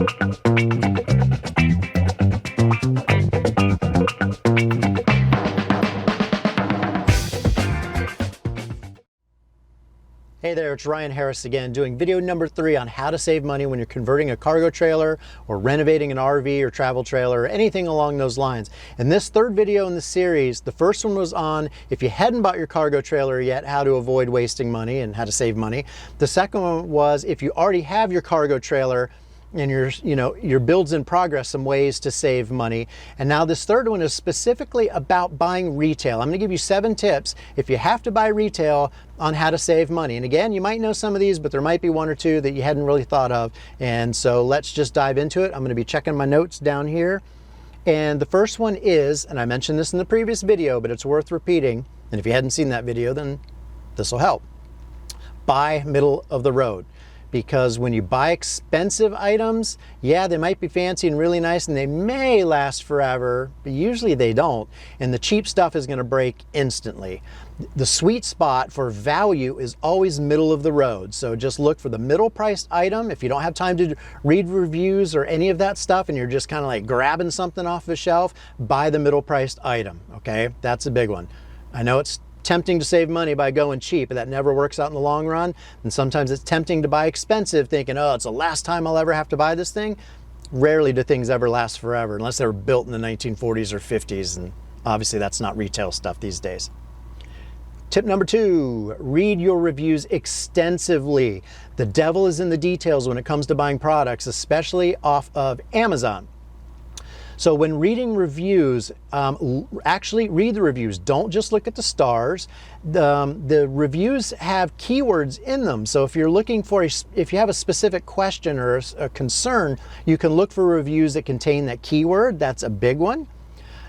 Hey there, it's Ryan Harris again, doing video number 3 on how to save money when you're converting a cargo trailer or renovating an RV or travel trailer or anything along those lines. In this third video in the series, the first one was on if you hadn't bought your cargo trailer yet, how to avoid wasting money and how to save money. The second one was if you already have your cargo trailer and your build's in progress, some ways to save money. And now this third one is specifically about buying retail. I'm going to give you 7 tips if you have to buy retail on how to save money. And again, you might know some of these, but there might be 1 or 2 that you hadn't really thought of. And so let's just dive into it. I'm going to be checking my notes down here. And the first one is, and I mentioned this in the previous video, but it's worth repeating. And if you hadn't seen that video, then this will help. Buy middle of the road. Because when you buy expensive items, yeah, they might be fancy and really nice and they may last forever, but usually they don't. And the cheap stuff is going to break instantly. The sweet spot for value is always middle of the road. So just look for the middle priced item. If you don't have time to read reviews or any of that stuff and you're just kind of like grabbing something off the shelf, buy the middle priced item. Okay, that's a big one. I know it's tempting to save money by going cheap, but that never works out in the long run. And sometimes it's tempting to buy expensive thinking, oh, it's the last time I'll ever have to buy this thing. Rarely do things ever last forever unless they were built in the 1940s or 50s. And obviously that's not retail stuff these days. Tip number 2, read your reviews extensively. The devil is in the details when it comes to buying products, especially off of Amazon. So when reading reviews, actually read the reviews. Don't just look at the stars. The reviews have keywords in them. So if you're looking for, if you have a specific question or a concern, you can look for reviews that contain that keyword. That's a big one.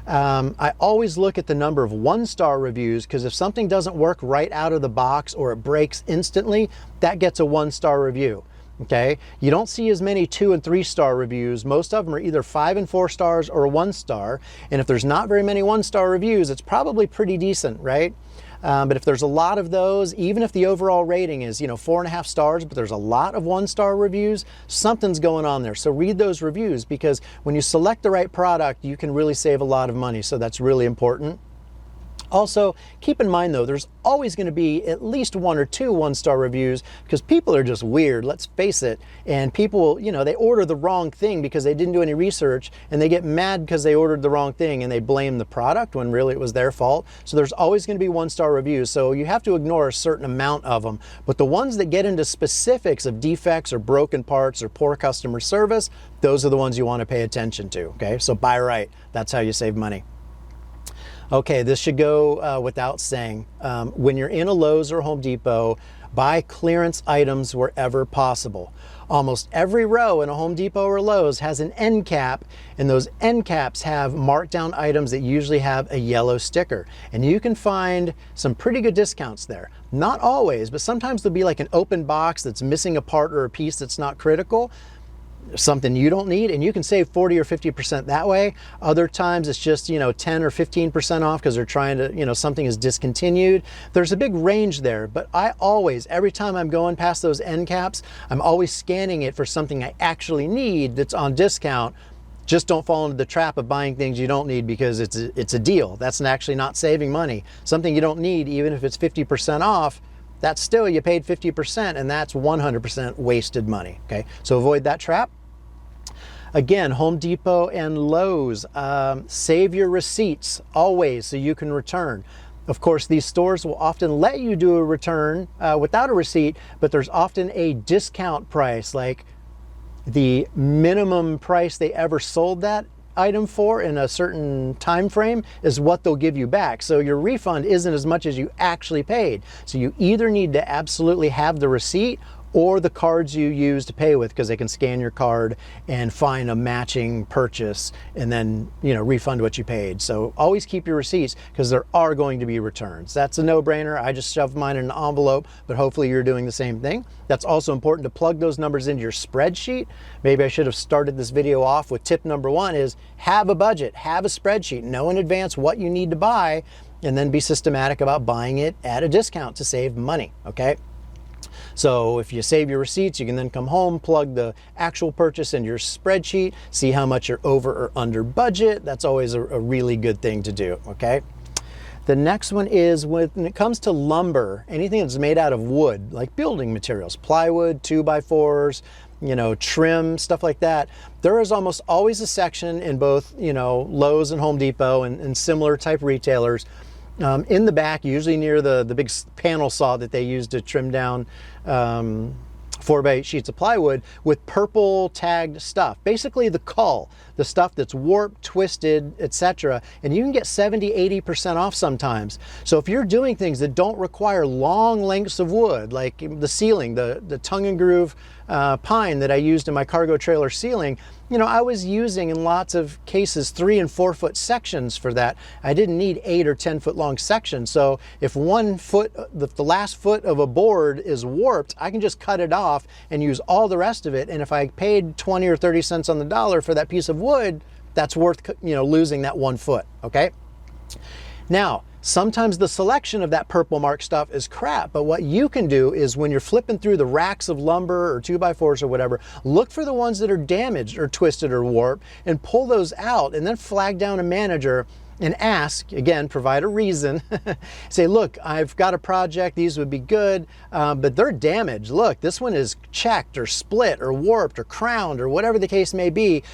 I always look at the number of 1-star reviews because if something doesn't work right out of the box or it breaks instantly, that gets a 1-star review. Okay, you don't see as many 2- and 3-star reviews. Most of them are either 5 and 4 stars or 1 star. And if there's not very many 1-star reviews, it's probably pretty decent, right? But if there's a lot of those, even if the overall rating is, 4.5 stars, but there's a lot of 1-star reviews, something's going on there. So read those reviews because when you select the right product, you can really save a lot of money. So that's really important. Also, keep in mind though, there's always going to be at least 1 or 2 1-star reviews because people are just weird, let's face it. And people, they order the wrong thing because they didn't do any research and they get mad because they ordered the wrong thing and they blame the product when really it was their fault. So there's always going to be 1-star reviews. So you have to ignore a certain amount of them. But the ones that get into specifics of defects or broken parts or poor customer service, those are the ones you want to pay attention to. Okay, so buy right. That's how you save money. Okay, this should go without saying. When you're in a Lowe's or Home Depot, buy clearance items wherever possible. Almost every row in a Home Depot or Lowe's has an end cap, and those end caps have marked down items that usually have a yellow sticker. And you can find some pretty good discounts there. Not always, but sometimes there'll be like an open box that's missing a part or a piece that's not critical. Something you don't need, and you can save 40 or 50% that way. Other times it's just 10 or 15% off because they're trying to, something is discontinued. There's a big range there, but I always, every time I'm going past those end caps, I'm always scanning it for something I actually need that's on discount. Just don't fall into the trap of buying things you don't need because it's a deal. That's actually not saving money. Something you don't need, even if it's 50% off, that's still, you paid 50% and that's 100% wasted money. Okay, so avoid that trap. Again, Home Depot and Lowe's, save your receipts always so you can return. Of course, these stores will often let you do a return without a receipt, but there's often a discount price, like the minimum price they ever sold that item for in a certain time frame is what they'll give you back. So your refund isn't as much as you actually paid. So you either need to absolutely have the receipt or the cards you use to pay with, because they can scan your card and find a matching purchase and then refund what you paid. So always keep your receipts because there are going to be returns. That's a no-brainer. I just shoved mine in an envelope, but hopefully you're doing the same thing. That's also important to plug those numbers into your spreadsheet. Maybe I should have started this video off with tip number 1 is have a budget, have a spreadsheet, know in advance what you need to buy, and then be systematic about buying it at a discount to save money, okay? So if you save your receipts, you can then come home, plug the actual purchase into your spreadsheet, see how much you're over or under budget. That's always a really good thing to do, okay? The next one is when it comes to lumber, anything that's made out of wood, like building materials, plywood, 2x4s, you know, trim, stuff like that. There is almost always a section in both, you know, Lowe's and Home Depot and similar type retailers in the back, usually near the big panel saw that they use to trim down 4x8 sheets of plywood, with purple tagged stuff, basically the cull, the stuff that's warped, twisted, etc. And you can get 70–80% off sometimes. So if you're doing things that don't require long lengths of wood, like the ceiling, the tongue and groove pine that I used in my cargo trailer ceiling, you know, I was using in lots of cases 3 and 4 foot sections for that. I didn't need 8 or 10 foot long sections. So if 1 foot, the last foot of a board is warped, I can just cut it off and use all the rest of it. And if I paid 20 or 30 cents on the dollar for that piece of wood, that's worth, you know, losing that 1 foot, okay? Now, sometimes the selection of that purple mark stuff is crap, but what you can do is when you're flipping through the racks of lumber or 2x4s or whatever, look for the ones that are damaged or twisted or warped and pull those out, and then flag down a manager and ask, again, provide a reason. Say, look, I've got a project, these would be good, but they're damaged. Look, this one is checked or split or warped or crowned or whatever the case may be.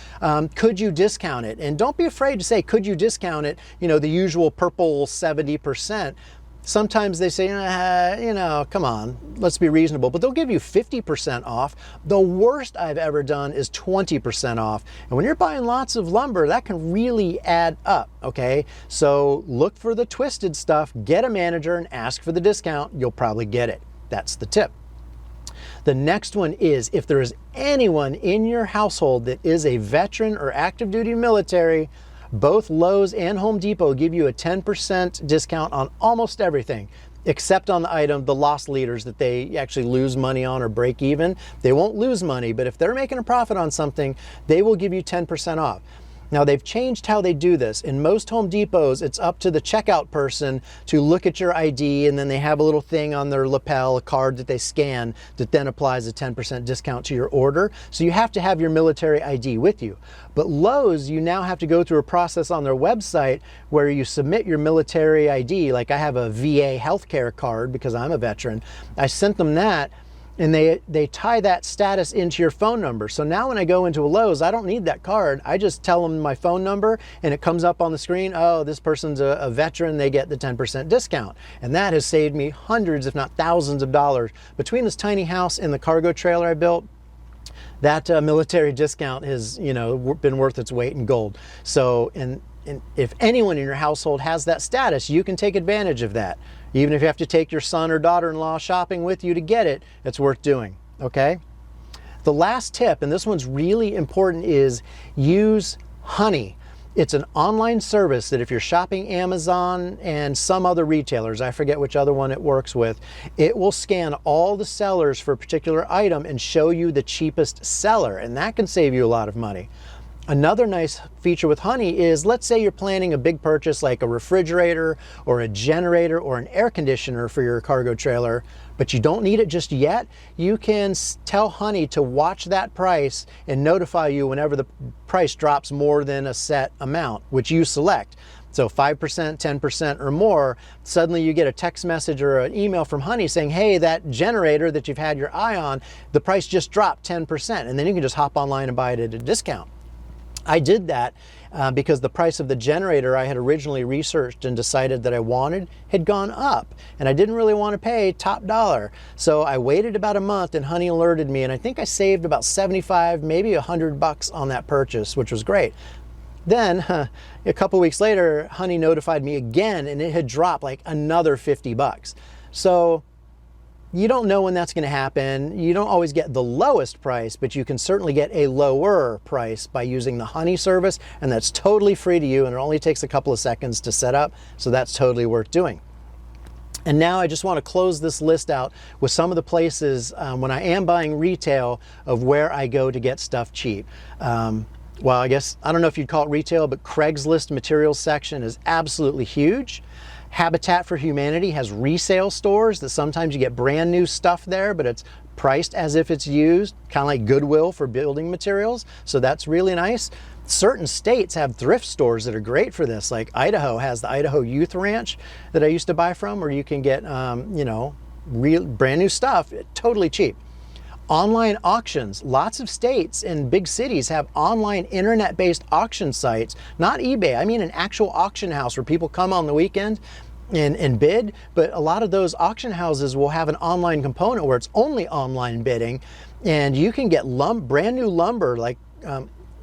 Could you discount it? And don't be afraid to say, could you discount it? You know, the usual purple 70%. Sometimes they say, you know, come on, let's be reasonable, but they'll give you 50% off. The worst I've ever done is 20% off. And when you're buying lots of lumber, that can really add up, okay? So look for the twisted stuff, get a manager and ask for the discount. You'll probably get it. That's the tip. The next one is, if there is anyone in your household that is a veteran or active duty military, both Lowe's and Home Depot give you a 10% discount on almost everything, except on the item, the loss leaders that they actually lose money on or break even. They won't lose money, but if they're making a profit on something, they will give you 10% off. Now, they've changed how they do this. In most Home Depots, it's up to the checkout person to look at your ID, and then they have a little thing on their lapel, a card that they scan that then applies a 10% discount to your order. So you have to have your military ID with you. But Lowe's, you now have to go through a process on their website where you submit your military ID. Like I have a VA healthcare card because I'm a veteran. I sent them that, and they tie that status into your phone number. So now when I go into a Lowe's, I don't need that card. I just tell them my phone number and it comes up on the screen, oh, this person's a veteran, they get the 10% discount. And that has saved me hundreds, if not thousands of dollars. Between this tiny house and the cargo trailer I built, that military discount has, you know, been worth its weight in gold. So, and if anyone in your household has that status, you can take advantage of that. Even if you have to take your son or daughter-in-law shopping with you to get it, it's worth doing, okay? The last tip, and this one's really important, is use Honey. It's an online service that if you're shopping Amazon and some other retailers, I forget which other one it works with, it will scan all the sellers for a particular item and show you the cheapest seller, and that can save you a lot of money. Another nice feature with Honey is, let's say you're planning a big purchase like a refrigerator or a generator or an air conditioner for your cargo trailer, but you don't need it just yet. You can tell Honey to watch that price and notify you whenever the price drops more than a set amount, which you select. So 5%, 10% or more, suddenly you get a text message or an email from Honey saying, hey, that generator that you've had your eye on, the price just dropped 10%. And then you can just hop online and buy it at a discount. I did that because the price of the generator I had originally researched and decided that I wanted had gone up, and I didn't really want to pay top dollar. So I waited about a month and Honey alerted me, and I think I saved about 75, maybe $100 on that purchase, which was great. Then a couple weeks later, Honey notified me again, and it had dropped like another $50. So you don't know when that's going to happen. You don't always get the lowest price, but you can certainly get a lower price by using the Honey service, and that's totally free to you, and it only takes a couple of seconds to set up, so that's totally worth doing. And now I just want to close this list out with some of the places when I am buying retail of where I go to get stuff cheap. Well, I guess, I don't know if you'd call it retail, but Craigslist materials section is absolutely huge. Habitat for Humanity has resale stores that sometimes you get brand new stuff there, but it's priced as if it's used, kind of like Goodwill for building materials. So that's really nice. Certain states have thrift stores that are great for this. Like Idaho has the Idaho Youth Ranch that I used to buy from, where you can get, you know, real brand new stuff, totally cheap. Online auctions. Lots of states and big cities have online internet-based auction sites, not eBay. I mean an actual auction house where people come on the weekend and bid, but a lot of those auction houses will have an online component where it's only online bidding, and you can get brand new lumber. Like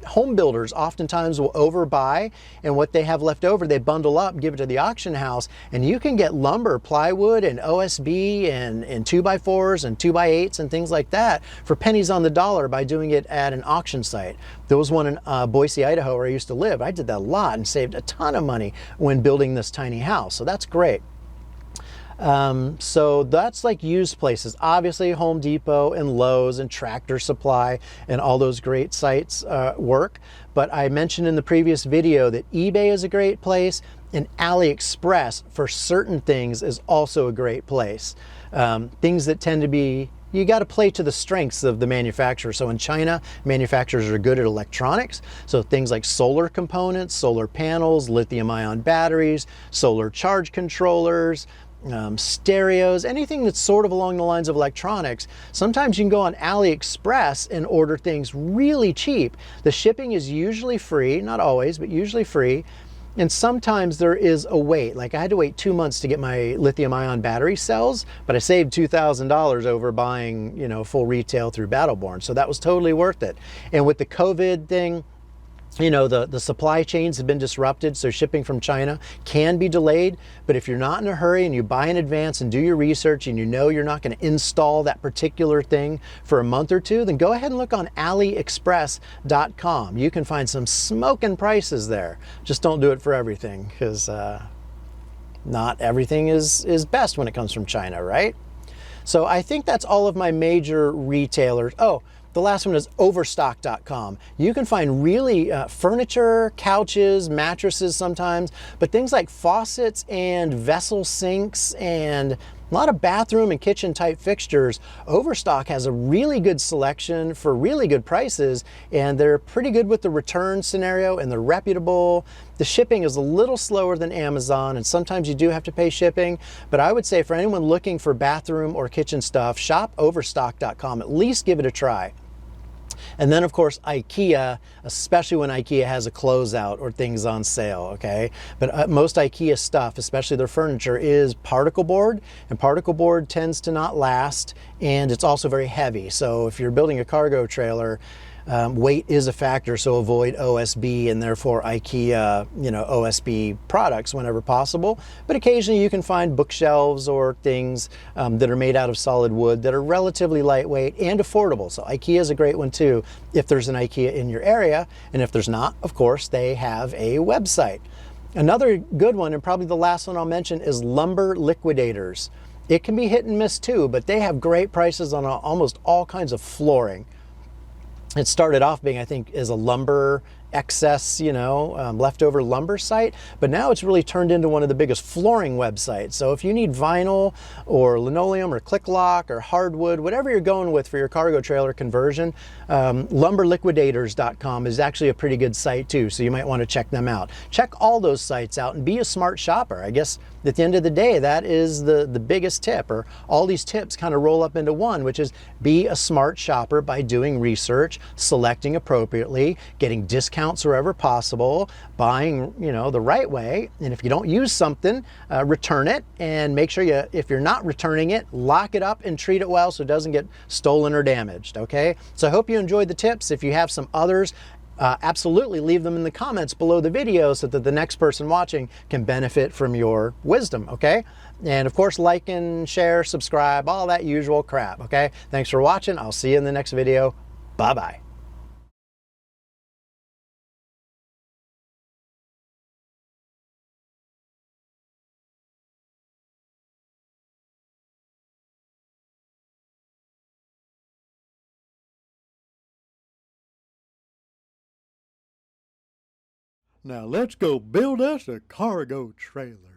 home builders oftentimes will overbuy, and what they have left over they bundle up, give it to the auction house, and you can get lumber, plywood and OSB and 2x4s and 2x8s and things like that for pennies on the dollar by doing it at an auction site. There was one in Boise, Idaho, where I used to live. I did that a lot and saved a ton of money when building this tiny house, so that's great. So that's like used places. Obviously Home Depot and Lowe's and Tractor Supply and all those great sites work. But I mentioned in the previous video that eBay is a great place, and AliExpress for certain things is also a great place. Things that tend to be, you got to play to the strengths of the manufacturer. So in China, manufacturers are good at electronics. So things like solar components, solar panels, lithium-ion batteries, solar charge controllers, stereos, anything that's sort of along the lines of electronics. Sometimes you can go on AliExpress and order things really cheap. The shipping is usually free, not always, but usually free. And sometimes there is a wait. Like I had to wait 2 months to get my lithium-ion battery cells, but I saved $2,000 over buying, you know, full retail through Battleborn. So that was totally worth it. And with the COVID thing, you know, the supply chains have been disrupted, so shipping from China can be delayed. But if you're not in a hurry and you buy in advance and do your research and you know you're not going to install that particular thing for a month or two, then go ahead and look on AliExpress.com. You can find some smoking prices there. Just don't do it for everything, because not everything is best when it comes from China, right? So I think that's all of my major retailers. Oh, the last one is overstock.com. You can find really furniture, couches, mattresses sometimes, but things like faucets and vessel sinks and a lot of bathroom and kitchen type fixtures. Overstock has a really good selection for really good prices, and they're pretty good with the return scenario, and they're reputable. The shipping is a little slower than Amazon, and sometimes you do have to pay shipping, but I would say for anyone looking for bathroom or kitchen stuff, shop overstock.com. At least give it a try. And then of course IKEA, especially when IKEA has a closeout or things on sale, okay? But most IKEA stuff, especially their furniture, is particle board, and particle board tends to not last, and it's also very heavy. So if you're building a cargo trailer, weight is a factor, so avoid OSB and therefore IKEA, you know, OSB products whenever possible. But occasionally you can find bookshelves or things that are made out of solid wood that are relatively lightweight and affordable. So IKEA is a great one too, if there's an IKEA in your area. And if there's not, of course, they have a website. Another good one, and probably the last one I'll mention, is Lumber Liquidators. It can be hit and miss too, but they have great prices on almost all kinds of flooring. It started off being, I think, as a lumber excess, you know, leftover lumber site, but now it's really turned into one of the biggest flooring websites. So if you need vinyl or linoleum or click lock or hardwood, whatever you're going with for your cargo trailer conversion, lumberliquidators.com is actually a pretty good site too, so you might want to check them out. Check all those sites out and be a smart shopper. I guess at the end of the day, that is the biggest tip, or all these tips kind of roll up into one, which is be a smart shopper by doing research, selecting appropriately, getting discounts wherever possible, buying, you know, the right way. And if you don't use something, return it, and make sure if you're not returning it, lock it up and treat it well so it doesn't get stolen or damaged, okay? So I hope you enjoyed the tips. If you have some others, absolutely leave them in the comments below the video so that the next person watching can benefit from your wisdom, okay? And of course, like and share, subscribe, all that usual crap, okay? Thanks for watching. I'll see you in the next video. Bye-bye. Now let's go build us a cargo trailer.